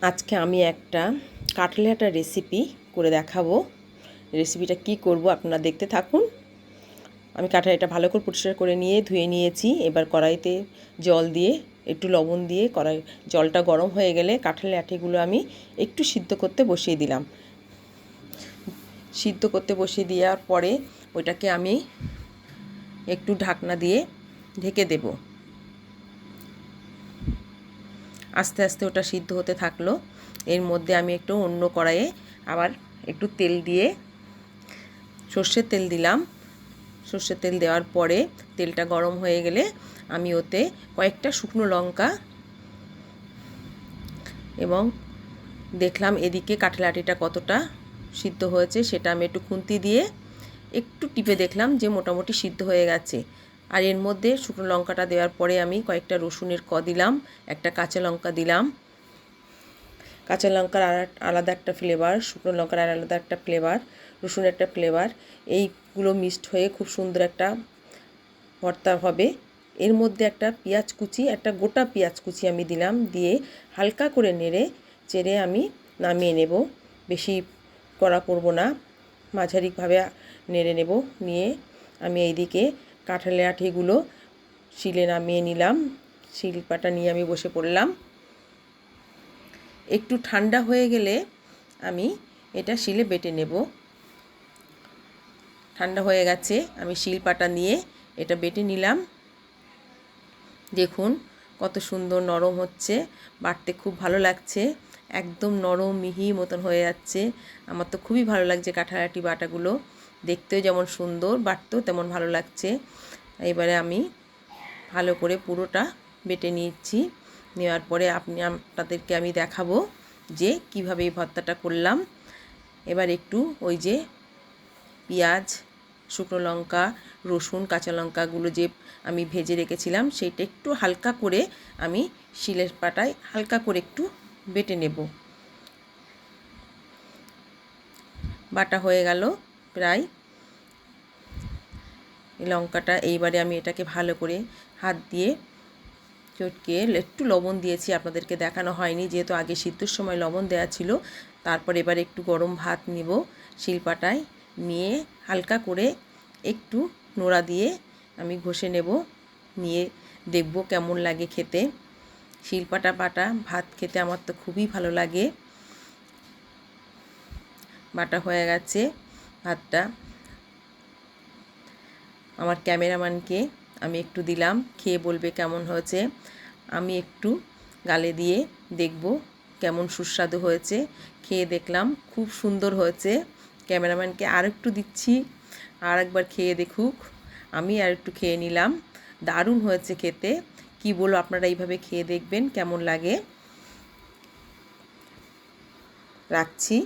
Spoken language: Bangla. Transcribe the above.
আজকে আমি একটা কাটলেট আটার রেসিপি করে দেখাবো। রেসিপিটা কি করব আপনারা দেখতে থাকুন। আমি কাটলেটটা ভালো করে পরিষ্কার করে নিয়ে ধুয়ে নিয়েছি। এবার কড়াইতে জল দিয়ে একটু লবণ দিয়ে জলটা গরম হয়ে গেলে কাঁঠালের আটিগুলো আমি একটু সিদ্ধ করতে বসিয়ে দিলাম। সিদ্ধ করতে বসিয়ে দেওয়ার পরে ওইটাকে আমি একটু ঢাকনা দিয়ে ঢেকে দেব। আস্তে আস্তে ওটা সিদ্ধ হতে থাকলো। এর মধ্যে আমি একটু অন্য কড়াইয়ে আবার একটু তেল দিয়ে সর্ষের তেল দিলাম। সর্ষের তেল দেওয়ার পরে তেলটা গরম হয়ে গেলে আমি ওতে কয়েকটা শুকনো লঙ্কা এবং দেখলাম এদিকে কাঁঠালের আটিটা কতটা সিদ্ধ হয়েছে সেটা আমি একটু খুন্তি দিয়ে একটু টিপে দেখলাম যে মোটামুটি সিদ্ধ হয়ে গেছে। আর এর মধ্যে শুকনো লঙ্কাটা দেওয়ার পরে আমি কয়েকটা রসুনের দিলাম, একটা কাঁচা লঙ্কা দিলাম। কাঁচা লঙ্কার আলাদা একটা ফ্লেভার, শুকনো লঙ্কার আলাদা একটা ফ্লেভার, রসুনের একটা ফ্লেভার, এইগুলো মিক্সড হয়ে খুব সুন্দর একটা ভর্তা হবে। এর মধ্যে একটা পেঁয়াজ কুচি, একটা গোটা পেঁয়াজ কুচি আমি দিলাম, দিয়ে হালকা করে চেড়ে আমি নামিয়ে নেব। বেশি কড়া করব না, মাঝারিভাবে নেড়ে নেব। নিয়ে আমি এইদিকে কাঁঠালের আটিগুলো শিলে নামিয়ে নিলাম। শিলপাটা নিয়ে আমি বসে পড়লাম। একটু ঠান্ডা হয়ে গেলে আমি এটা শিলে বেটে নেব। ঠান্ডা হয়ে গেছে, আমি শিলপাটা নিয়ে এটা বেটে নিলাম। দেখুন কত সুন্দর নরম হচ্ছে, বাটতে খুব ভালো লাগছে, একদম নরম মিহি মতন হয়ে যাচ্ছে। আমার তো খুবই ভালো লাগছে কাঁঠালের আটি বাটাগুলো, দেখতেও যেমন সুন্দর, বাটতেও তেমন ভালো লাগছে। এবারে আমি ভালো করে পুরোটা বেটে নিচ্ছি। নেওয়ার পরে আপনাদেরকে আমি দেখাবো যে কিভাবে এই ভর্তাটা করলাম। এবার একটু ওই যে পেঁয়াজ, শুকনো লঙ্কা, রসুন, কাঁচা লঙ্কাগুলো যে আমি ভেজে রেখেছিলাম সেইটা একটু হালকা করে আমি শিলের পাটায় হালকা করে একটু বেটে নেব। বাটা হয়ে গেল প্রায়। এই লঙ্কাটা এইবারে আমি এটাকে ভালো করে হাত দিয়ে চটকে একটু লবণ দিয়েছি, আপনাদেরকে দেখানো হয়নি যেহেতু আগে সিদ্ধর সময় লবণ দেওয়া ছিল। তারপর এবার একটু গরম ভাত নিব, শিলপাটায় নিয়ে হালকা করে একটু নোড়া দিয়ে আমি ঘষে নেব, নিয়ে দেখব কেমন লাগে খেতে। শিলপাটা বাটা ভাত খেতে আমার তো খুবই ভালো লাগে। বাটা হয়ে গেছে ভাতটা। আমার ক্যামেরাম্যানকে আমি একটু দিলাম, খেয়ে বলবে কেমন হয়েছে। আমি একটু গালে দিয়ে দেখব কেমন সুস্বাদু হয়েছে। খেয়ে দেখলাম খুব সুন্দর হয়েছে। ক্যামেরাম্যানকে আর একটু দিচ্ছি, আর একবার খেয়ে দেখুক। আমি আর একটু খেয়ে নিলাম। দারুণ হয়েছে খেতে। কি বলো, আপনারা এইভাবে খেয়ে দেখবেন কেমন লাগে। রাখছি।